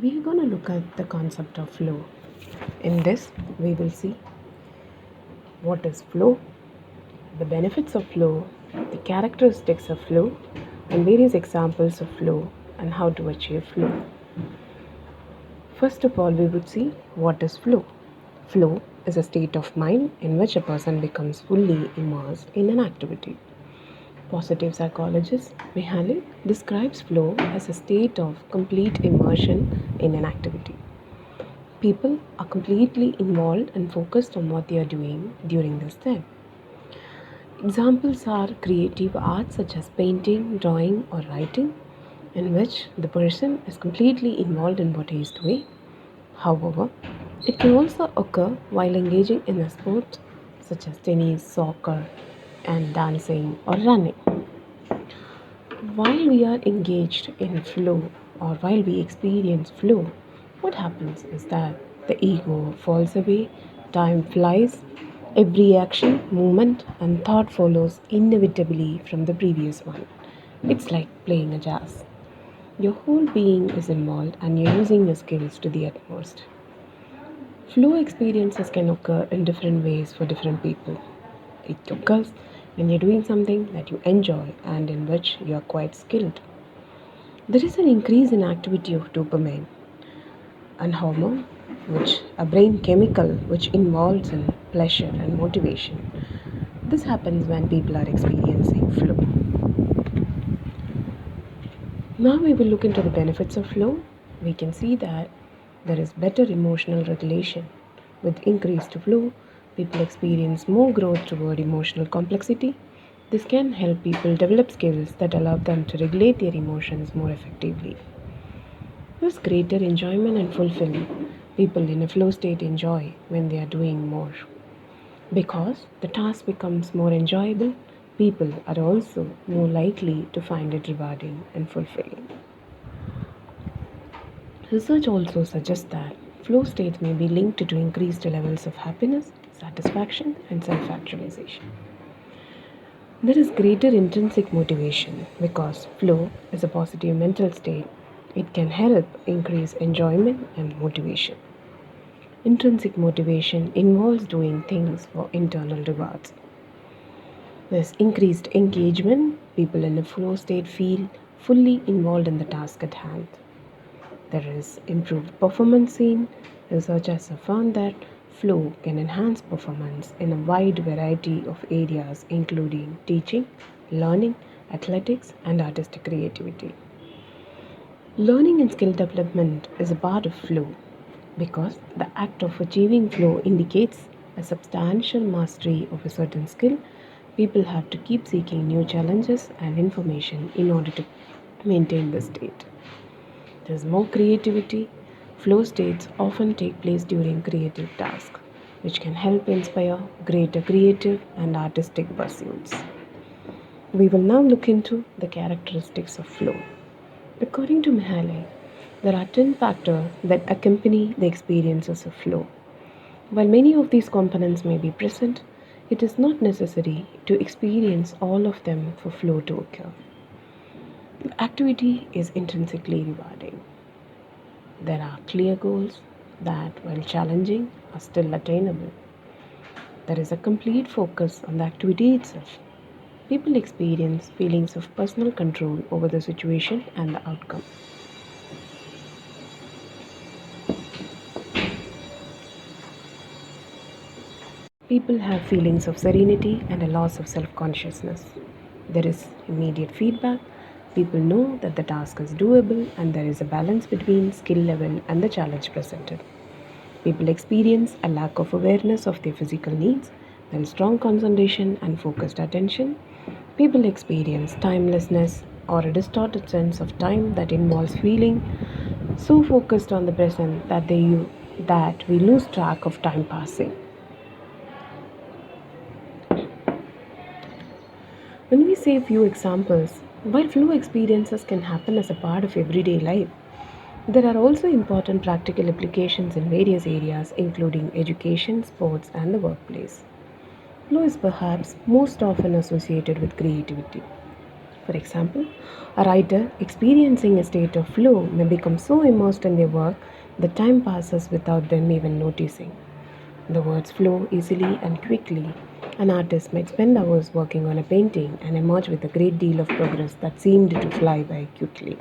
We're going to look at the concept of flow. In this, we will see what is flow, the benefits of flow, the characteristics of flow, and various examples of flow and how to achieve flow. First of all, we would see what is flow. Flow is a state of mind in which a person becomes fully immersed in an activity. Positive psychologist Mihaly describes flow as a state of complete immersion in an activity. People are completely involved and focused on what they are doing during this time. Examples are creative arts such as painting, drawing, or writing, in which the person is completely involved in what he is doing. However, it can also occur while engaging in a sport such as tennis, soccer, and dancing or running. While we are engaged in flow or while we experience flow, what happens is that the ego falls away, time flies, every action, movement, and thought follows inevitably from the previous one. It's like playing a jazz. Your whole being is involved and you're using your skills to the utmost. Flow experiences can occur in different ways for different people. It occurs when you're doing something that you enjoy and in which you are quite skilled. There is an increase in activity of dopamine, an hormone, which a brain chemical which involves in pleasure and motivation. This happens when people are experiencing flow. Now we will look into the benefits of flow. We can see that there is better emotional regulation. With increased flow, people experience more growth toward emotional complexity. This can help people develop skills that allow them to regulate their emotions more effectively. There's greater enjoyment and fulfillment. People in a flow state enjoy when they are doing more. Because the task becomes more enjoyable, people are also more likely to find it rewarding and fulfilling. Research also suggests that flow states may be linked to increased levels of happiness, satisfaction, and self actualization. There is greater intrinsic motivation because flow is a positive mental state. It can help increase enjoyment and motivation. Intrinsic motivation involves doing things for internal rewards. There's increased engagement. People in a flow state feel fully involved in the task at hand. There is improved performance seen. Research has found that flow can enhance performance in a wide variety of areas, including teaching, learning, athletics, and artistic creativity. Learning and skill development is a part of flow because the act of achieving flow indicates a substantial mastery of a certain skill. People have to keep seeking new challenges and information in order to maintain the state. There's more creativity. Flow states often take place during creative tasks, which can help inspire greater creative and artistic pursuits. We will now look into the characteristics of flow. According to Mihaly, there are 10 factors that accompany the experiences of flow. While many of these components may be present, it is not necessary to experience all of them for flow to occur. The activity is intrinsically rewarding. There are clear goals that, while challenging, are still attainable. There is a complete focus on the activity itself. People experience feelings of personal control over the situation and the outcome. People have feelings of serenity and a loss of self consciousness. There is immediate feedback. People know that the task is doable and there is a balance between skill level and the challenge presented. People experience a lack of awareness of their physical needs. There is strong concentration and focused attention. People experience timelessness or a distorted sense of time that involves feeling so focused on the present that we lose track of time passing. When we say a few examples, while flow experiences can happen as a part of everyday life, there are also important practical applications in various areas, including education, sports, and the workplace. Flow is perhaps most often associated with creativity. For example, a writer experiencing a state of flow may become so immersed in their work that time passes without them even noticing. The words flow easily and quickly. An artist might spend hours working on a painting and emerge with a great deal of progress that seemed to fly by quickly.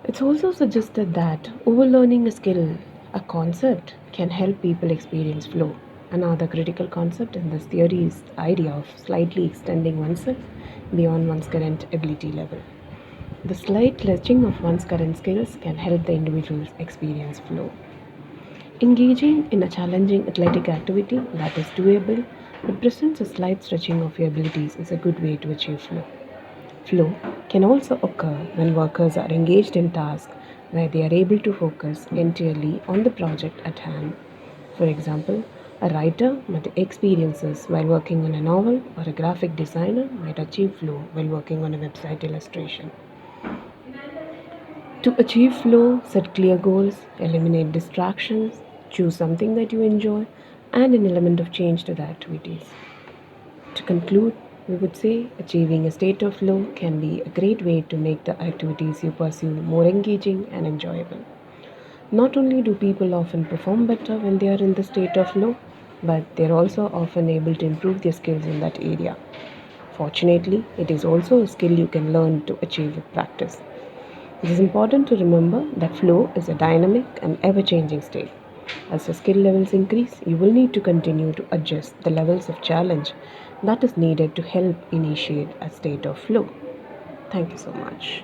It's also suggested that overlearning a skill, a concept, can help people experience flow. Another critical concept in this theory is the idea of slightly extending oneself beyond one's current ability level. The slight stretching of one's current skills can help the individuals experience flow. Engaging in a challenging athletic activity that is doable but presents a slight stretching of your abilities is a good way to achieve flow. Flow can also occur when workers are engaged in tasks where they are able to focus entirely on the project at hand. For example, a writer might experiences while working on a novel, or a graphic designer might achieve flow while working on a website illustration. To achieve flow, set clear goals, eliminate distractions, choose something that you enjoy, and an element of change to the activities. To conclude, we would say achieving a state of flow can be a great way to make the activities you pursue more engaging and enjoyable. Not only do people often perform better when they are in the state of flow, but they are also often able to improve their skills in that area. Fortunately, it is also a skill you can learn to achieve with practice. It is important to remember that flow is a dynamic and ever changing state. As your skill levels increase, you will need to continue to adjust the levels of challenge that is needed to help initiate a state of flow. Thank you so much.